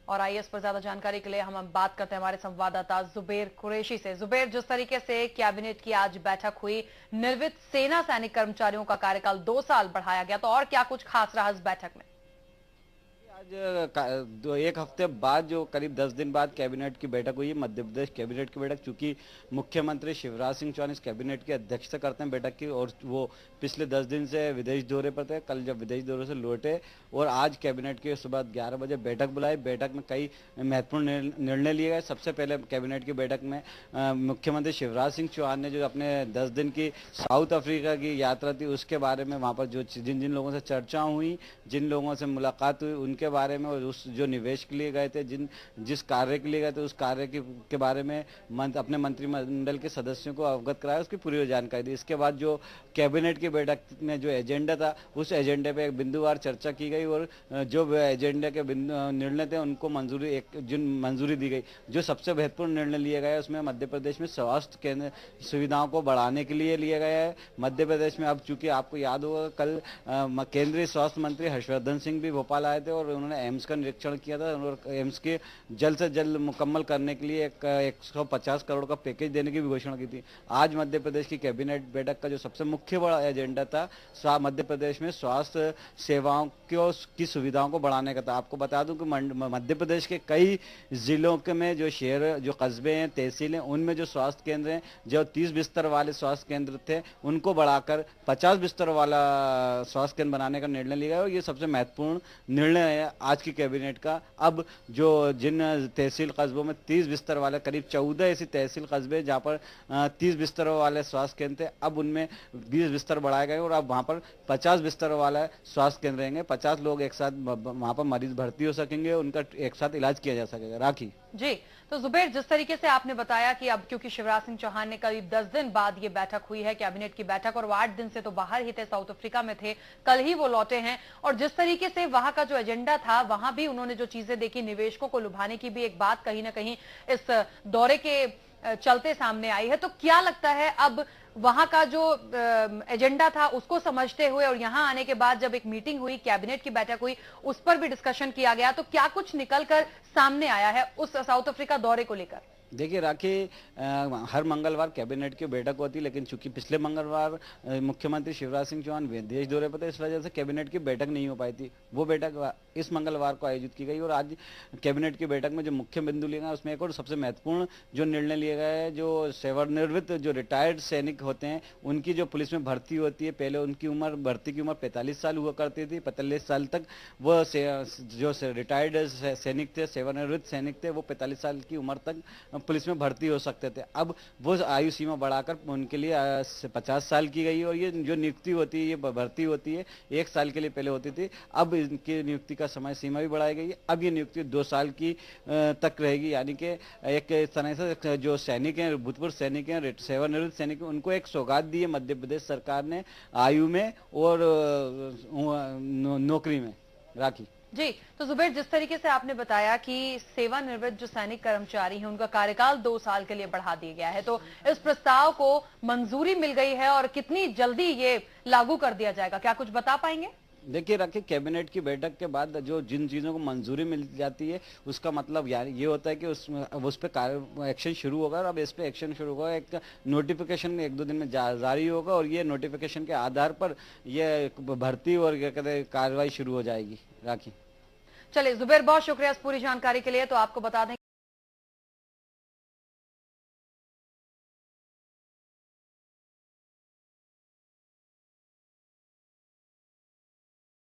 और आइए इस पर ज्यादा जानकारी के लिए हम बात करते हैं हमारे संवाददाता जुबेर कुरैशी से। जुबेर, जिस तरीके से कैबिनेट की आज बैठक हुई, निवृत्त सेना सैनिक कर्मचारियों का कार्यकाल 2 साल बढ़ाया गया, तो और क्या कुछ खास रहा इस बैठक में? आज एक हफ्ते बाद जो करीब 10 दिन बाद कैबिनेट की बैठक हुई है, मध्य प्रदेश कैबिनेट की बैठक, चूंकि मुख्यमंत्री शिवराज सिंह चौहान इस कैबिनेट की अध्यक्षता करते हैं बैठक की, और वो पिछले 10 दिन से विदेश दौरे पर थे। कल जब विदेश दौरे से लौटे और आज कैबिनेट की सुबह 11 बजे बैठक बुलाई। बैठक में कई महत्वपूर्ण निर्णय लिए गए। सबसे पहले कैबिनेट की बैठक में मुख्यमंत्री शिवराज सिंह चौहान ने जो अपने 10 दिन की साउथ अफ्रीका की यात्रा थी उसके बारे में, वहाँ पर जो जिन जिन लोगों से चर्चा हुई, जिन लोगों से मुलाकात हुई, उनके बारे में, और उस जो निवेश के लिए गए थे, जिस कार्य के लिए गए थे उस कार्य के बारे में अपने मंत्रिमंडल के सदस्यों को अवगत कराया, उसकी पूरी जानकारी दी। इसके बाद जो कैबिनेट की बैठक में जो एजेंडा था उस एजेंडे पे एक बिंदुवार चर्चा की गई, और जो एजेंडे के निर्णय थे उनको मंजूरी दी गई। जो सबसे महत्वपूर्ण निर्णय लिए गए उसमें मध्य प्रदेश में स्वास्थ्य केंद्र सुविधाओं को बढ़ाने के लिए लिया गया है। मध्य प्रदेश में अब चूंकि आपको याद होगा, कल केंद्रीय स्वास्थ्य मंत्री हर्षवर्धन सिंह भी भोपाल आए थे और उन्होंने एम्स का निरीक्षण किया था, और एम्स के जल्द से जल्द मुकम्मल करने के लिए 150 करोड़ का पैकेज देने की भी घोषणा की थी। आज मध्य प्रदेश की कैबिनेट बैठक का जो सबसे मुख्य बड़ा एजेंडा था, मध्य प्रदेश में स्वास्थ्य सेवाओं की सुविधाओं को बढ़ाने का था। आपको बता दूं कि मध्य प्रदेश के कई जिलों के में जो शहर, जो कस्बे हैं, तहसील हैं, उनमें जो स्वास्थ्य केंद्र हैं, जो 30 बिस्तर वाले स्वास्थ्य केंद्र थे उनको बढ़ाकर 50 बिस्तर वाला स्वास्थ्य केंद्र बनाने का निर्णय लिया गया, और ये सबसे महत्वपूर्ण निर्णय है आज की कैबिनेट का। अब जो जिन तहसील कस्बों में 30 बिस्तर वाले, करीब 14 ऐसी तहसील कस्बे जहाँ पर 30 बिस्तरों वाले स्वास्थ्य केंद्र थे, अब उनमें 20 बिस्तर बढ़ाए गए और अब वहाँ पर 50 बिस्तर वाला स्वास्थ्य केंद्र रहेंगे। 50 लोग एक साथ वहाँ पर मरीज भर्ती हो सकेंगे, उनका एक साथ इलाज किया जा सकेगा। राखी जी, तो जुबेर, जिस तरीके से आपने बताया कि अब क्योंकि शिवराज सिंह चौहान ने करीब 10 दिन बाद ये बैठक हुई है, कैबिनेट की बैठक, और वो 8 दिन से तो बाहर ही थे, साउथ अफ्रीका में थे, कल ही वो लौटे हैं, और जिस तरीके से वहां का जो एजेंडा था, वहां भी उन्होंने जो चीजें देखी, निवेशकों को लुभाने की भी एक बात कहीं ना कहीं इस दौरे के चलते सामने आई है। तो क्या लगता है अब वहां का जो एजेंडा था उसको समझते हुए और यहां आने के बाद जब एक मीटिंग हुई, कैबिनेट की बैठक हुई, उस पर भी डिस्कशन किया गया, तो क्या कुछ निकलकर सामने आया है उस साउथ अफ्रीका दौरे को लेकर? देखिए राखी, हर मंगलवार कैबिनेट की बैठक होती, लेकिन चूंकि पिछले मंगलवार मुख्यमंत्री शिवराज सिंह चौहान विदेश दौरे पर थे, इस वजह से कैबिनेट की बैठक नहीं हो पाई थी। वो बैठक इस मंगलवार को आयोजित की गई, और आज कैबिनेट की बैठक में जो मुख्य बिंदु लिए गए उसमें एक और सबसे महत्वपूर्ण जो निर्णय लिए गए हैं, जो सेवानिवृत्त जो रिटायर्ड सैनिक होते हैं उनकी जो पुलिस में भर्ती होती है, पहले उनकी उम्र, भर्ती की उम्र 45 साल हुआ करती थी। 45 साल तक वो जो रिटायर्ड सैनिक थे, सेवानिवृत्त सैनिक थे, वो 45 साल की उम्र तक पुलिस में भर्ती हो सकते थे। अब वो आयु सीमा बढ़ाकर उनके लिए 50 साल की गई, और ये जो नियुक्ति होती है, ये भर्ती होती है 1 साल के लिए पहले होती थी, अब इनकी नियुक्ति का समय सीमा भी बढ़ाई गई है। अब ये नियुक्ति 2 साल की तक रहेगी, यानी कि एक तरह से जो सैनिक हैं, भूतपूर्व सैनिक हैं, सेवानिवृत्त सैनिक हैं, उनको एक सौगात दी है मध्य प्रदेश सरकार ने आयु में और नौकरी में। राखी जी, तो जुबेर, जिस तरीके से आपने बताया कि सेवानिवृत्त जो सैनिक कर्मचारी हैं उनका कार्यकाल 2 साल के लिए बढ़ा दिया गया है, तो इस प्रस्ताव को मंजूरी मिल गई है और कितनी जल्दी ये लागू कर दिया जाएगा, क्या कुछ बता पाएंगे? देखिए रखिए, कैबिनेट की बैठक के बाद जो जिन चीज़ों को मंजूरी मिल जाती है उसका मतलब यार ये होता है कि उस पर एक्शन शुरू होगा, और अब इस पर एक्शन शुरू होगा। एक नोटिफिकेशन 1-2 दिन में जारी होगा, और ये नोटिफिकेशन के आधार पर ये भर्ती और क्या कहते हैं कार्रवाई शुरू हो जाएगी। राखी चलिए जुबेर, बहुत शुक्रिया इस पूरी जानकारी के लिए। तो आपको बता दें